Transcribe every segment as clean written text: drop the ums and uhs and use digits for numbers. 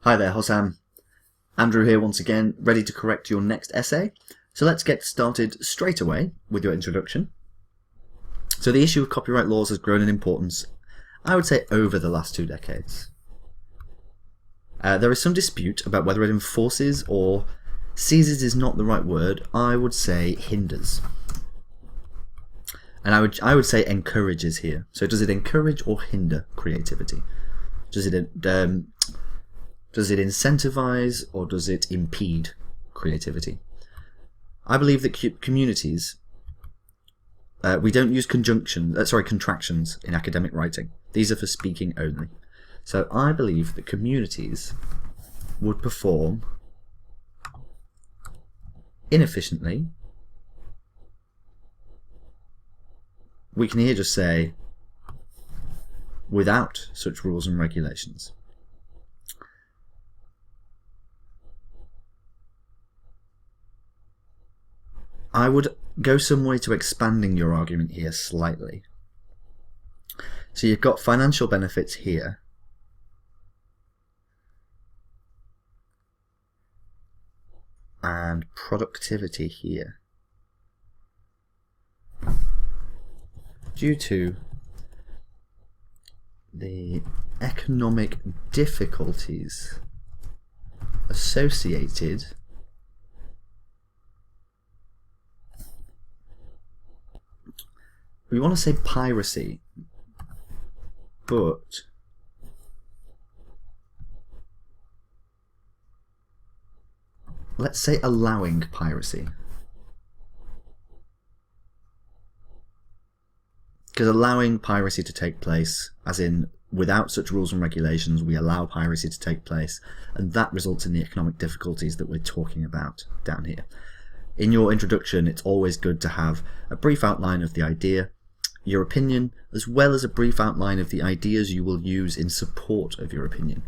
Hi there, Hossam. Andrew here once again, ready to correct your next essay. So let's get started straight away with your introduction. So the issue of copyright laws has grown in importance, I would say, over the last 2 decades. There is some dispute about whether it enforces or seizes is not the right word. I would say hinders. And I would say encourages here. So does it encourage or hinder creativity? Does it incentivize or does it impede creativity? I believe that communities, we don't use contractions in academic writing. These are for speaking only. So I believe that communities would perform inefficiently. We can here just say without such rules and regulations. I would go some way to expanding your argument here slightly. So you've got financial benefits here. And productivity here. Due to the economic difficulties associated we want to say piracy, but let's say allowing piracy. Because allowing piracy to take place, as in without such rules and regulations, we allow piracy to take place, and that results in the economic difficulties that we're talking about down here. In your introduction, it's always good to have a brief outline of the idea, your opinion, as well as a brief outline of the ideas you will use in support of your opinion.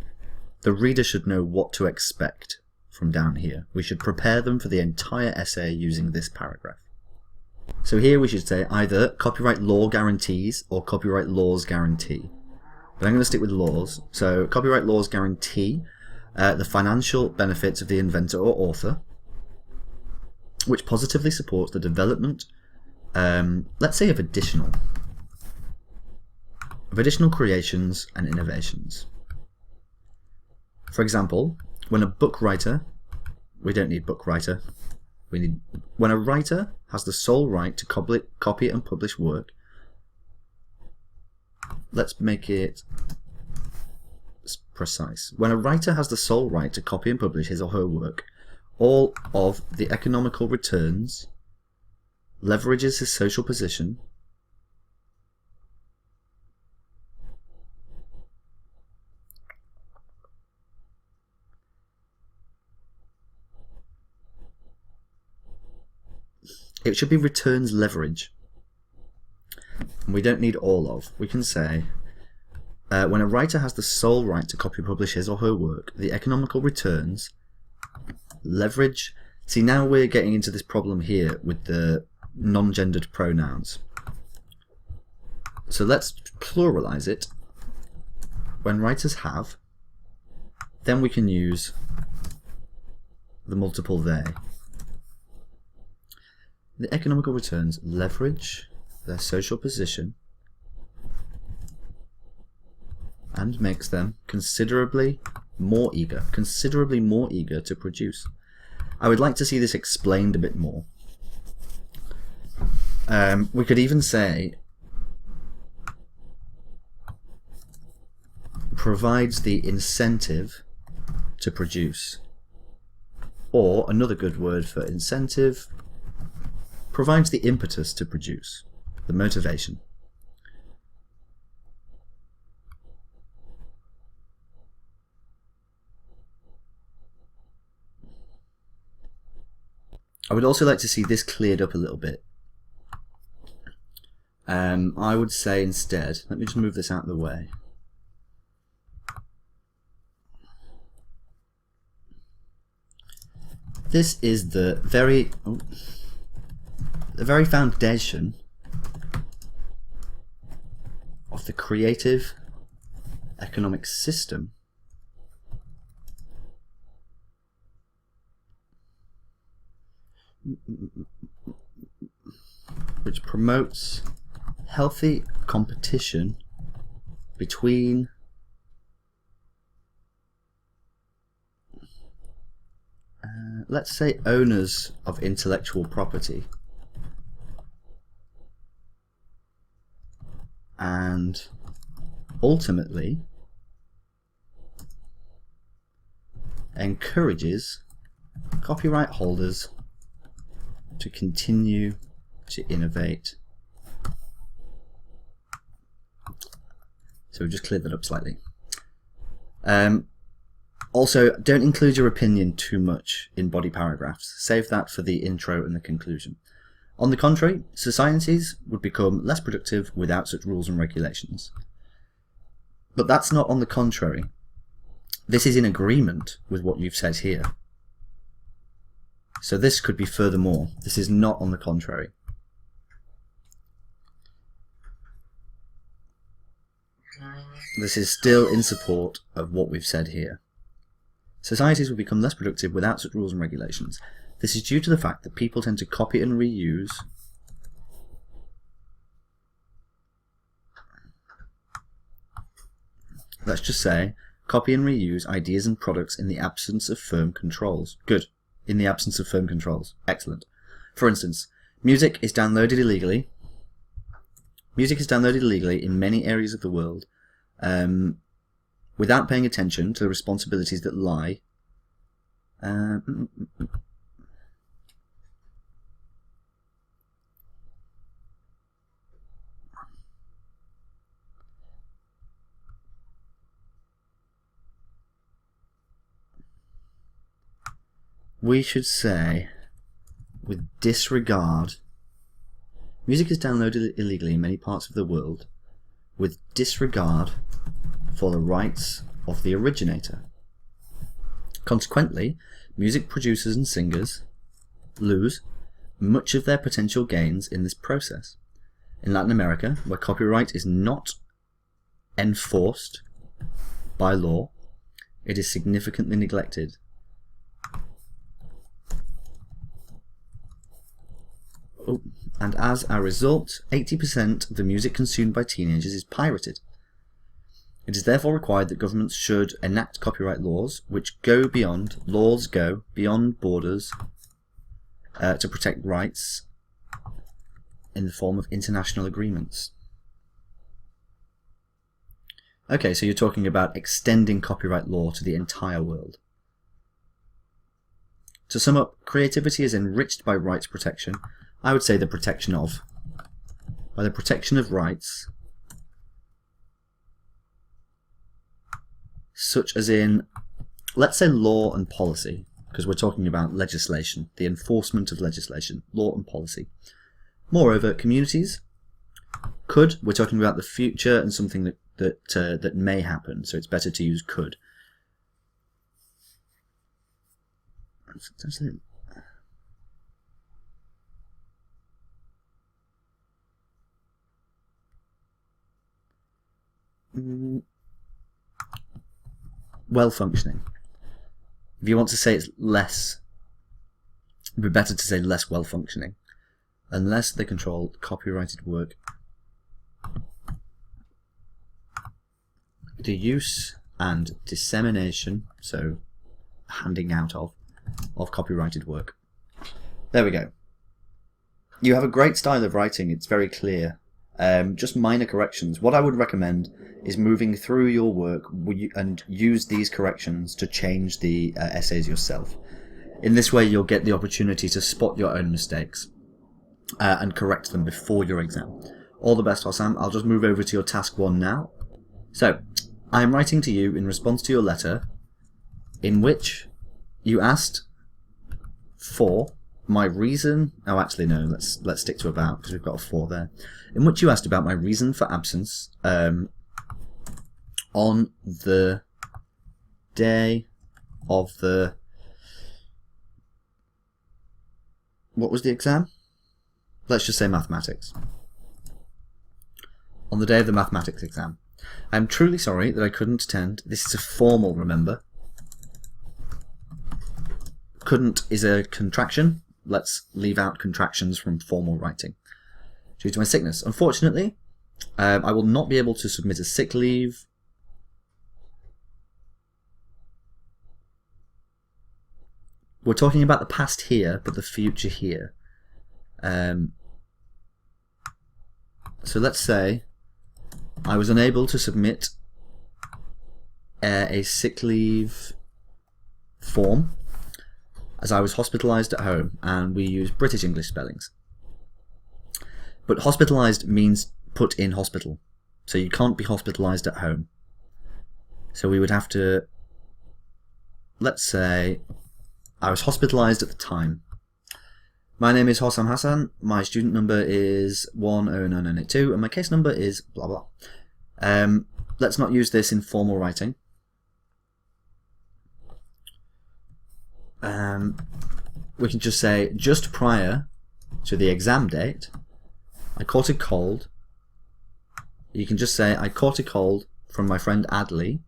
The reader should know what to expect from down here. We should prepare them for the entire essay using this paragraph. So here we should say either copyright law guarantees or copyright laws guarantee. But I'm going to stick with laws. So copyright laws guarantee the financial benefits of the inventor or author, which positively supports the development, let's say, of additional creations and innovations. For example, when a book writer, we don't need book writer, when a writer has the sole right to copy and publish work, let's make it precise. When a writer has the sole right to copy and publish his or her work, all of the economical returns, leverages his social position, it should be returns leverage. And we don't need all of. We can say, when a writer has the sole right to copy and publish his or her work, the economical returns leverage. See, now we're getting into this problem here with the non-gendered pronouns. So let's pluralize it. When writers have, then we can use the multiple they. The economical returns leverage their social position and makes them considerably more eager to produce. I would like to see this explained a bit more. We could even say provides the incentive to produce, or another good word for incentive, provides the impetus to produce, the motivation. I would also like to see this cleared up a little bit. I would say instead, let me just move this out of the way. This is the very foundation of the creative economic system which promotes healthy competition between let's say owners of intellectual property and ultimately encourages copyright holders to continue to innovate. So we just cleared that up slightly. Also, don't include your opinion too much in body paragraphs. Save that for the intro and the conclusion. On the contrary, societies would become less productive without such rules and regulations. But that's not on the contrary. This is in agreement with what you've said here. So this could be furthermore. This is not on the contrary. This is still in support of what we've said here. Societies will become less productive without such rules and regulations. This is due to the fact that people tend to copy and reuse let's just say copy and reuse ideas and products in the absence of firm controls. Good. In the absence of firm controls. Excellent. For instance, music is downloaded illegally. Music is downloaded illegally in many areas of the world without paying attention to the responsibilities that lie we should say with disregard. Music is downloaded illegally in many parts of the world with disregard for the rights of the originator. Consequently, music producers and singers lose much of their potential gains in this process. In Latin America, where copyright is not enforced by law, it is significantly neglected. And as a result, 80% of the music consumed by teenagers is pirated. It is therefore required that governments should enact copyright laws which go beyond borders to protect rights in the form of international agreements. Okay, so you're talking about extending copyright law to the entire world. To sum up, creativity is enriched by rights protection. I would say the protection of. By the protection of rights, such as in, let's say, law and policy, because we're talking about legislation, the enforcement of legislation, law and policy. Moreover, communities could, we're talking about the future and something that may happen, so it's better to use could. Well functioning. If you want to say it's less, it would be better to say less well functioning. Unless they control copyrighted work, the use and dissemination, so handing out of copyrighted work. There we go. You have a great style of writing, it's very clear. Just minor corrections. What I would recommend is moving through your work and use these corrections to change the essays yourself. In this way, you'll get the opportunity to spot your own mistakes and correct them before your exam. All the best, Hossam. I'll just move over to your task 1 now. So, I am writing to you in response to your letter in which you asked for my reason. Oh, actually, no. Let's stick to about, because we've got a 4 there. In which you asked about my reason for absence on the day of the. What was the exam? Let's just say mathematics. On the day of the mathematics exam. I am truly sorry that I couldn't attend. This is a formal, remember. Couldn't is a contraction. let's leave out contractions from formal writing. Due to my sickness. Unfortunately, I will not be able to submit a sick leave. We're talking about the past here, but the future here. So let's say I was unable to submit a sick leave form as I was hospitalised at home, and we use British English spellings. But hospitalised means put in hospital, so you can't be hospitalised at home. So we would have to, let's say, I was hospitalised at the time. My name is Hossam Hassan, my student number is 109982, and my case number is blah blah. Let's not use this in formal writing. We can just say, just prior to the exam date, I caught a cold. You can just say, I caught a cold from my friend Adley.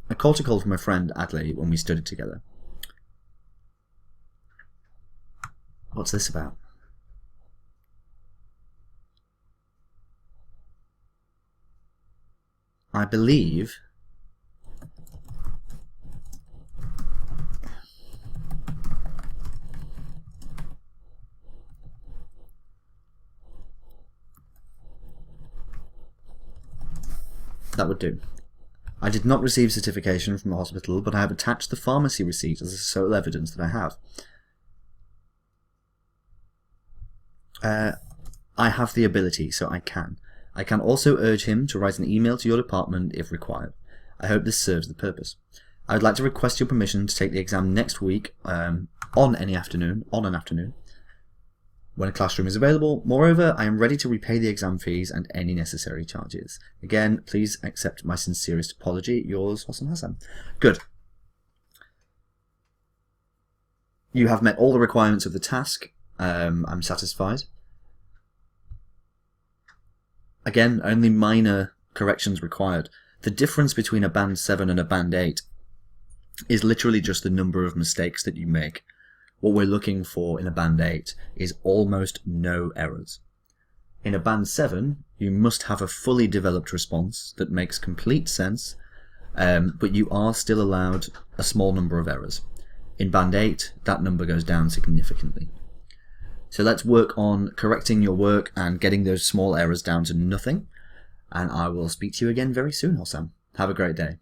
I caught a cold from my friend Adley when we studied together. What's this about? I believe that would do. I did not receive certification from the hospital, but I have attached the pharmacy receipt as the sole evidence that I have. I have the ability, so I can. I can also urge him to write an email to your department if required. I hope this serves the purpose. I would like to request your permission to take the exam next week on an afternoon, when a classroom is available. Moreover, I am ready to repay the exam fees and any necessary charges. Again, please accept my sincerest apology. Yours, Hossam Hassan. Good. You have met all the requirements of the task. I'm satisfied. Again, only minor corrections required. The difference between a band 7 and a band 8 is literally just the number of mistakes that you make. What we're looking for in a band 8 is almost no errors. In a band 7, you must have a fully developed response that makes complete sense, but you are still allowed a small number of errors. In band 8, that number goes down significantly. So let's work on correcting your work and getting those small errors down to nothing, and I will speak to you again very soon, Hossam. Have a great day.